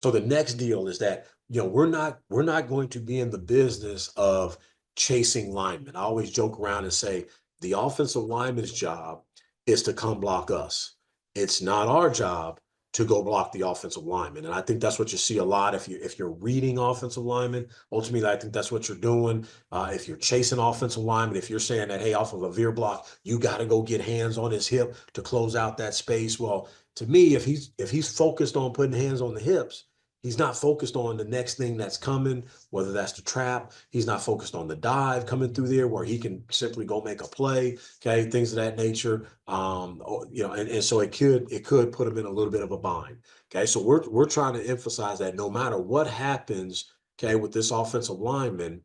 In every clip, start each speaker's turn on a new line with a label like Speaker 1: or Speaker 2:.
Speaker 1: So the next deal is that, we're not going to be in the business of chasing linemen. I always joke around and say the offensive lineman's job is to come block us. It's not our job to go block the offensive lineman. And I think that's what you see a lot if you're reading offensive linemen. Ultimately, I think that's what you're doing. If you're chasing offensive linemen, if you're saying that, hey, off of a veer block, you got to go get hands on his hip to close out that space. Well, to me, if he's focused on putting hands on the hips, he's not focused on the next thing that's coming, whether that's the trap. He's not focused on the dive coming through there where he can simply go make a play, okay, things of that nature. And so it could put him in a little bit of a bind. Okay, so we're trying to emphasize that no matter what happens, okay, with this offensive lineman,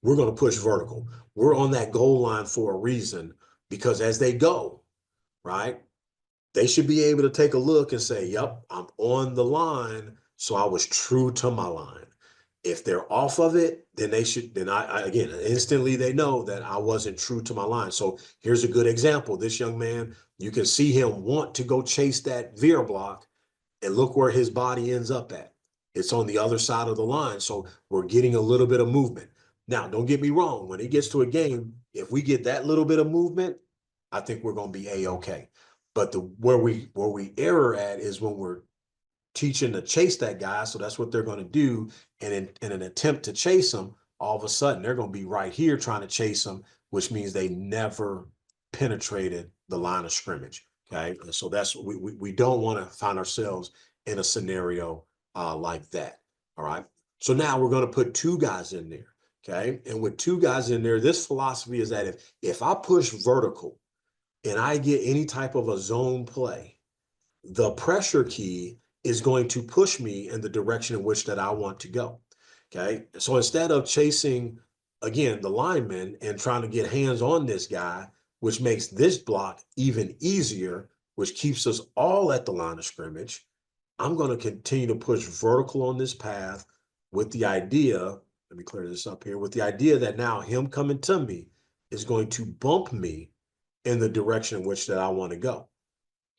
Speaker 1: we're going to push vertical. We're on that goal line for a reason because as they go, right, they should be able to take a look and say, yep, I'm on the line. So I was true to my line. If they're off of it, then again, instantly they know that I wasn't true to my line. So here's a good example. This young man, you can see him want to go chase that veer block and look where his body ends up at. It's on the other side of the line. So we're getting a little bit of movement. Now, don't get me wrong. When it gets to a game, if we get that little bit of movement, I think we're going to be A-OK. But where we error at is when we're teaching to chase that guy. So that's what they're going to do. And in an attempt to chase him, all of a sudden they're going to be right here trying to chase him, which means they never penetrated the line of scrimmage. Okay. And so we don't want to find ourselves in a scenario like that. All right. So now we're going to put two guys in there. Okay. And with two guys in there, this philosophy is that if I push vertical and I get any type of a zone play, the pressure key is going to push me in the direction in which that I want to go. Okay. So instead of chasing again the lineman and trying to get hands on this guy, which makes this block even easier, which keeps us all at the line of scrimmage, I'm going to continue to push vertical on this path with the idea, let me clear this up here, with the idea that now him coming to me is going to bump me in the direction in which that I want to go.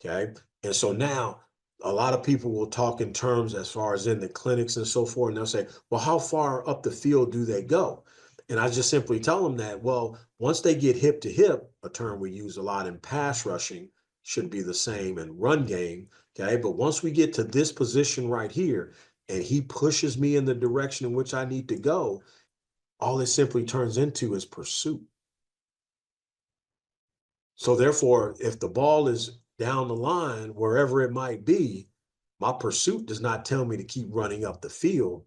Speaker 1: Okay. And so now a lot of people will talk in terms as far as in the clinics and so forth. And they'll say, well, how far up the field do they go? And I just simply tell them that, well, once they get hip to hip, a term we use a lot in pass rushing, should be the same in run game. Okay. But once we get to this position right here, and he pushes me in the direction in which I need to go, all it simply turns into is pursuit. So therefore, if the ball is down the line, wherever it might be, my pursuit does not tell me to keep running up the field.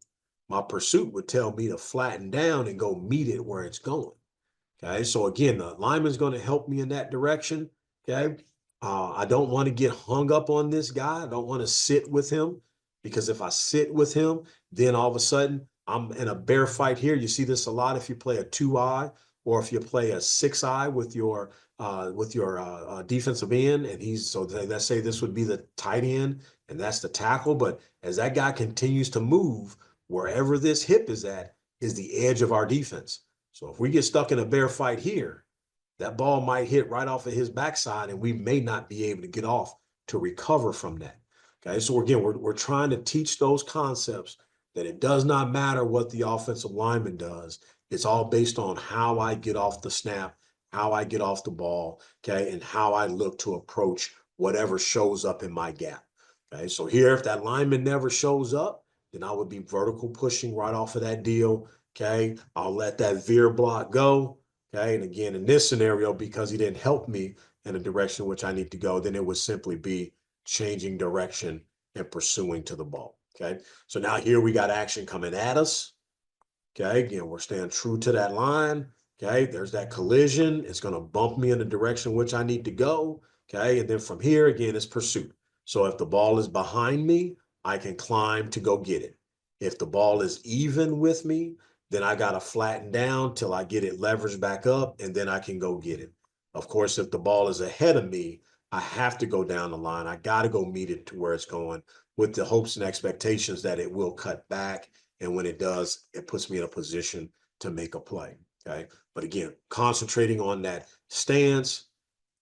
Speaker 1: My pursuit would tell me to flatten down and go meet it where it's going. Okay. So again, the lineman's going to help me in that direction. Okay. I don't want to get hung up on this guy. I don't want to sit with him because if I sit with him, then all of a sudden I'm in a bear fight here. You see this a lot if you play a 2-eye or if you play a 6-eye with your defensive end, and let's say this would be the tight end, and that's the tackle. But as that guy continues to move, wherever this hip is the edge of our defense. So if we get stuck in a bear fight here, that ball might hit right off of his backside, and we may not be able to get off to recover from that. Okay, so again, we're trying to teach those concepts that it does not matter what the offensive lineman does. It's all based on how I get off the snap, how I get off the ball, okay, and how I look to approach whatever shows up in my gap. Okay, so here, if that lineman never shows up, then I would be vertical pushing right off of that deal. Okay, I'll let that veer block go. Okay, and again, in this scenario, because he didn't help me in the direction in which I need to go, then it would simply be changing direction and pursuing to the ball. Okay, so now here we got action coming at us. Okay, again, we're staying true to that line. Okay, there's that collision. It's going to bump me in the direction in which I need to go. Okay, and then from here, again, it's pursuit. So if the ball is behind me, I can climb to go get it. If the ball is even with me, then I got to flatten down till I get it leveraged back up, and then I can go get it. Of course, if the ball is ahead of me, I have to go down the line. I got to go meet it to where it's going with the hopes and expectations that it will cut back. And when it does, it puts me in a position to make a play. Okay. But again, concentrating on that stance,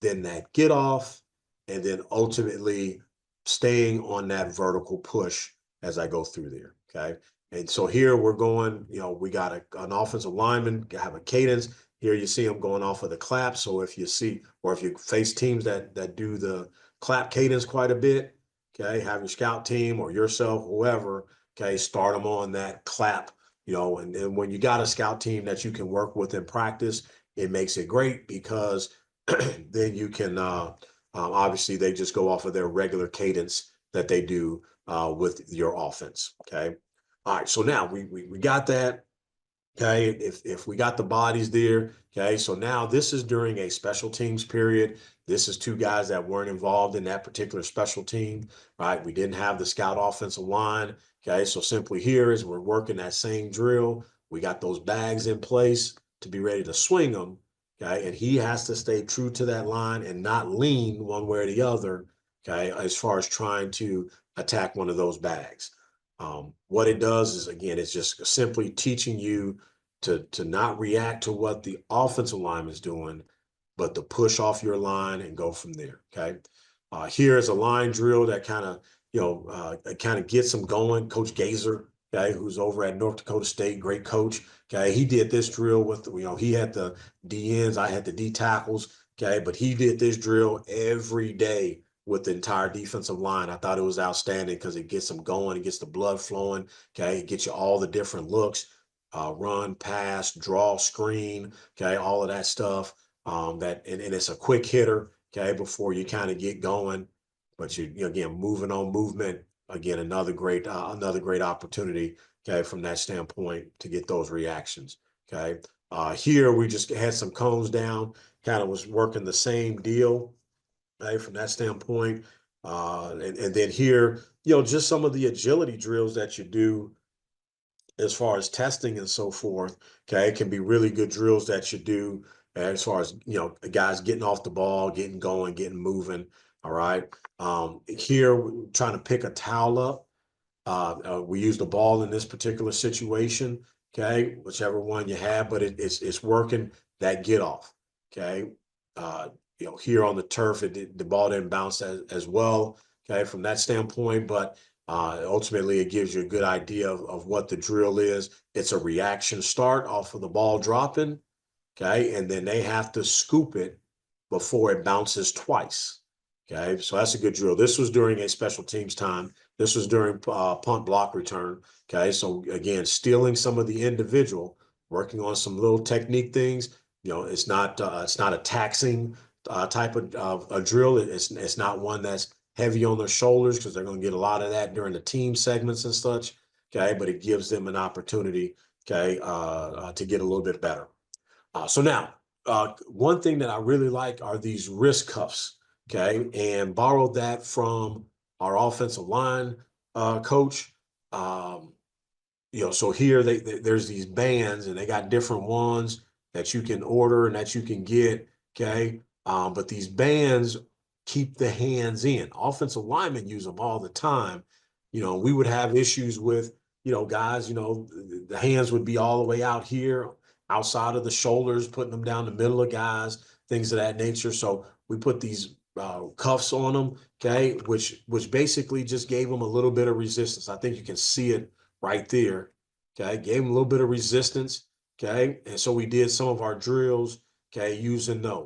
Speaker 1: then that get off, and then ultimately staying on that vertical push as I go through there. Okay. And so here we're going, we got an offensive lineman, have a cadence. Here you see them going off of the clap. So if you see, or if you face teams that do the clap cadence quite a bit, okay, have your scout team or yourself, whoever, okay, start them on that clap, and then when you got a scout team that you can work with in practice, it makes it great because then you can, obviously they just go off of their regular cadence that they do with your offense. Okay. All right. So now we got that. Okay, if we got the bodies there, okay, so now this is during a special teams period. This is two guys that weren't involved in that particular special team, right? We didn't have the scout offensive line, okay, so simply here is we're working that same drill. We got those bags in place to be ready to swing them, okay, and he has to stay true to that line and not lean one way or the other, okay, as far as trying to attack one of those bags. What it does is, again, it's just simply teaching you to not react to what the offensive lineman is doing, but to push off your line and go from there. Okay. Here is a line drill that kind of, kind of gets them going. Coach Glazier, okay, who's over at North Dakota State, great coach. Okay. He did this drill with, he had the D ends, I had the D tackles. Okay. But he did this drill every day with the entire defensive line. I thought it was outstanding because it gets them going, it gets the blood flowing. Okay. It gets you all the different looks. Run, pass, draw, screen, okay, all of that stuff. And it's a quick hitter, okay, before you kind of get going. But again, moving on movement, again, another great opportunity, okay, from that standpoint to get those reactions. Okay. Here we just had some cones down, kind of was working the same deal, okay, from that standpoint. And then here, just some of the agility drills that you do as far as testing and so forth. Okay, it can be really good drills that you do as far as guys getting off the ball, getting going, getting moving. All right. Here, we're trying to pick a towel up. We use the ball in this particular situation. Okay, whichever one you have, but it's working that get off. Okay, uh, here on the turf, the ball didn't bounce as well. Okay, from that standpoint, but ultimately it gives you a good idea of what the drill is. It's a reaction start off of the ball dropping. Okay, and then they have to scoop it before it bounces twice. Okay, so that's a good drill. This was during a special teams time. This was during punt block return. Okay, so again, stealing some of the individual, working on some little technique things. It's not a taxing type of a drill. It's not one that's heavy on their shoulders because they're going to get a lot of that during the team segments and such. Okay, but it gives them an opportunity, okay, to get a little bit better. So now, one thing that I really like are these wrist cuffs, okay, and borrowed that from our offensive line coach. Um, so here there's these bands and they got different ones that you can order and that you can get, okay. But these bands keep the hands in. Offensive linemen use them all the time. We would have issues with, guys, the hands would be all the way out here, outside of the shoulders, putting them down the middle of guys, things of that nature. So we put these cuffs on them, okay, which basically just gave them a little bit of resistance. I think you can see it right there. Okay, gave them a little bit of resistance. Okay, and so we did some of our drills, okay, using those.